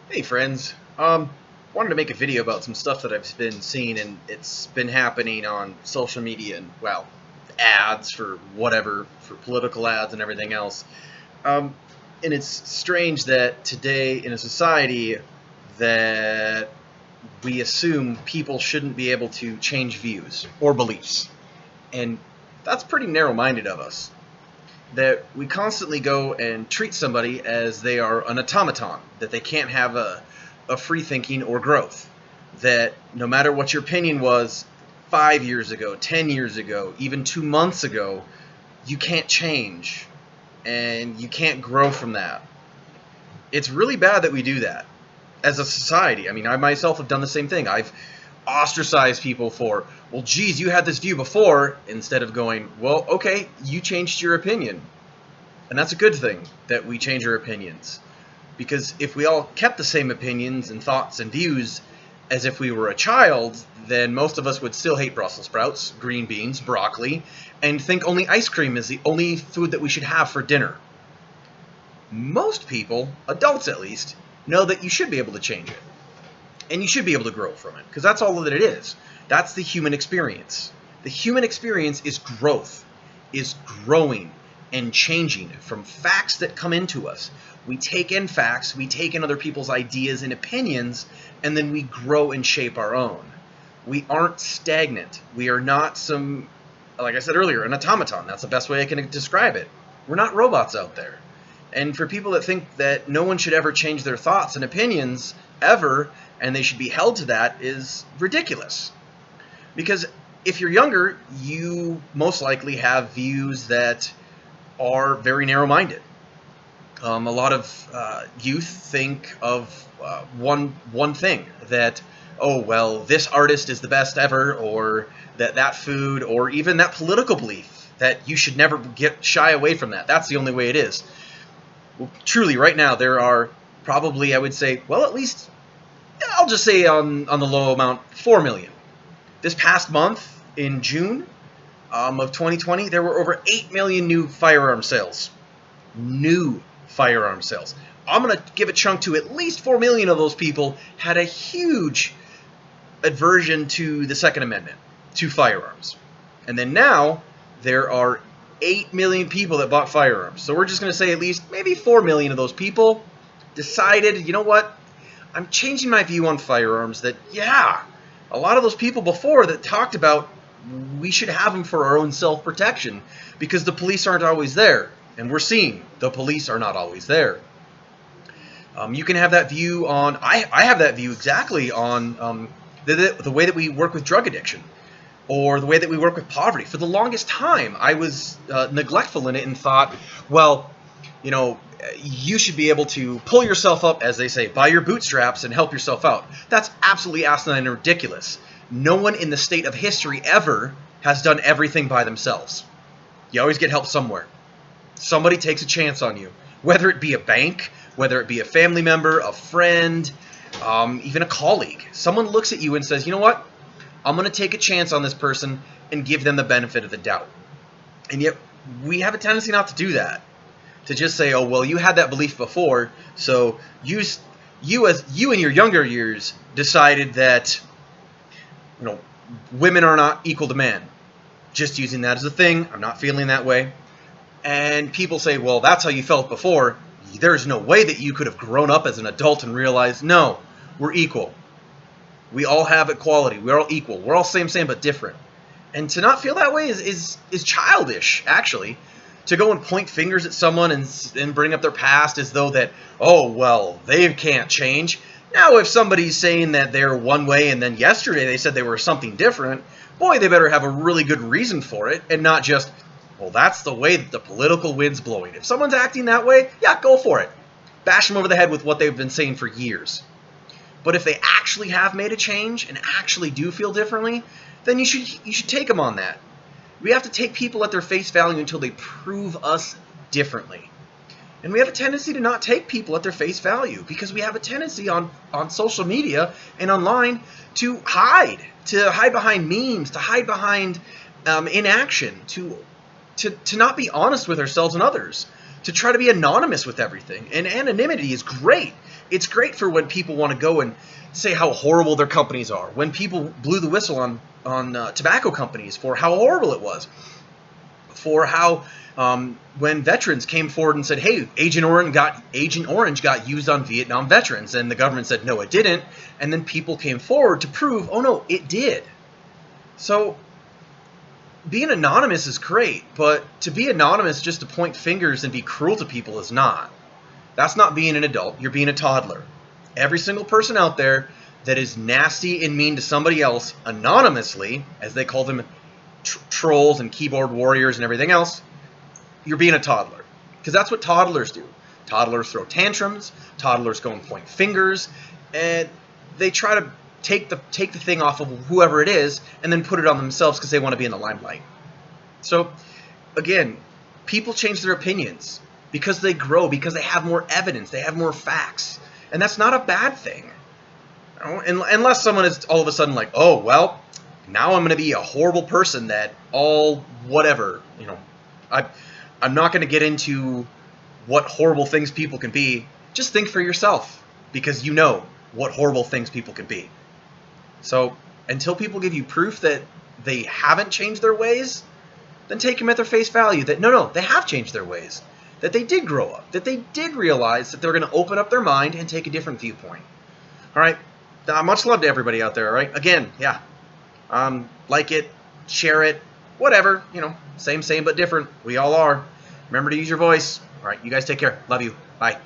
Hey friends, wanted to make a video about some stuff that I've been seeing, and it's been happening on social media and, well, ads for whatever, for political ads and everything else. Um, and it's strange that today in a society that we assume people shouldn't be able to change views or beliefs. And that's pretty narrow-minded of us. That we constantly go and treat somebody as they are an automaton, that they can't have a free thinking or growth. That no matter what your opinion was 5 years ago, 10 years ago, even 2 months ago, you can't change and you can't grow from that. It's really bad that we do that as a society. I mean, I myself have done the same thing. I've ostracized people for, well, geez, you had this view before, instead of going, well, okay, you changed your opinion. And that's a good thing that we change our opinions. Because if we all kept the same opinions and thoughts and views as if we were a child, then most of us would still hate Brussels sprouts, green beans, broccoli, and think only ice cream is the only food that we should have for dinner. Most people, adults at least, know that you should be able to change it. And you should be able to grow from it, because that's all that it is. That's the human experience. The human experience is growth, is growing and changing from facts that come into us. We take in facts, we take in other people's ideas and opinions, and then we grow and shape our own. We aren't stagnant. We are not some, like I said earlier, an automaton. That's the best way I can describe it. We're not robots out there. And for people that think that no one should ever change their thoughts and opinions ever, and they should be held to that, is ridiculous. Because if you're younger, you most likely have views that are very narrow-minded. A lot of youth think of one thing, that, oh, well, this artist is the best ever, or that food, or even that political belief, that you should never shy away from that. That's the only way it is. Well, truly, right now, there are probably, I would say, well, at least, I'll just say on the low amount, 4 million. This past month, in June of 2020, there were over 8 million new firearm sales. New firearm sales. I'm going to give a chunk to at least 4 million of those people had a huge aversion to the Second Amendment, to firearms. And then now, there are 8 million people that bought firearms. So we're just going to say at least maybe 4 million of those people decided, you know what, I'm changing my view on firearms, that, yeah, a lot of those people before that talked about we should have them for our own self-protection because the police aren't always there. And we're seeing the police are not always there. You can have that view on, I have that view exactly on the way that we work with drug addiction, or the way that we work with poverty. For the longest time, I was neglectful in it and thought, well, you know, you should be able to pull yourself up, as they say, by your bootstraps and help yourself out. That's absolutely asinine and ridiculous. No one in the state of history ever has done everything by themselves. You always get help somewhere. Somebody takes a chance on you, whether it be a bank, whether it be a family member, a friend, even a colleague. Someone looks at you and says, you know what? I'm going to take a chance on this person and give them the benefit of the doubt. And yet, we have a tendency not to do that. To just say, oh, well, you had that belief before, so you in your younger years decided that, you know, women are not equal to men. Just using that as a thing. I'm not feeling that way. And people say, well, that's how you felt before. There's no way that you could have grown up as an adult and realized, no, we're equal. We all have equality. We're all equal. We're all same, but different. And to not feel that way is childish, actually. To go and point fingers at someone and bring up their past as though that, oh, well, they can't change. Now, if somebody's saying that they're one way and then yesterday they said they were something different, boy, they better have a really good reason for it and not just, well, that's the way that the political wind's blowing. If someone's acting that way, yeah, go for it. Bash them over the head with what they've been saying for years. But if they actually have made a change and actually do feel differently, then you should take them on that. We have to take people at their face value until they prove us differently. And we have a tendency to not take people at their face value because we have a tendency on social media and online to hide behind memes, to hide behind inaction, to not be honest with ourselves and others, to try to be anonymous with everything. And anonymity is great. It's great for when people want to go and say how horrible their companies are. When people blew the whistle on tobacco companies for how horrible it was. For how when veterans came forward and said, hey, Agent Orange got used on Vietnam veterans. And the government said, no, it didn't. And then people came forward to prove, oh, no, it did. So being anonymous is great, but to be anonymous just to point fingers and be cruel to people is not. That's not being an adult. You're being a toddler. Every single person out there that is nasty and mean to somebody else anonymously, as they call them trolls and keyboard warriors and everything else, you're being a toddler. Because that's what toddlers do. Toddlers throw tantrums. Toddlers go and point fingers. And they try to take the thing off of whoever it is and then put it on themselves because they want to be in the limelight. So, again, people change their opinions because they grow, because they have more evidence, they have more facts. And that's not a bad thing. Unless someone is all of a sudden like, oh, well, now I'm going to be a horrible person that all whatever, I'm not going to get into what horrible things people can be. Just think for yourself, because you know what horrible things people can be. So until people give you proof that they haven't changed their ways, then take them at their face value that no, they have changed their ways, that they did grow up, that they did realize that they're going to open up their mind and take a different viewpoint. All right, much love to everybody out there. All right, again, yeah, like it, share it, whatever, same but different. We all are. Remember to use your voice. All right, you guys take care. Love you. Bye.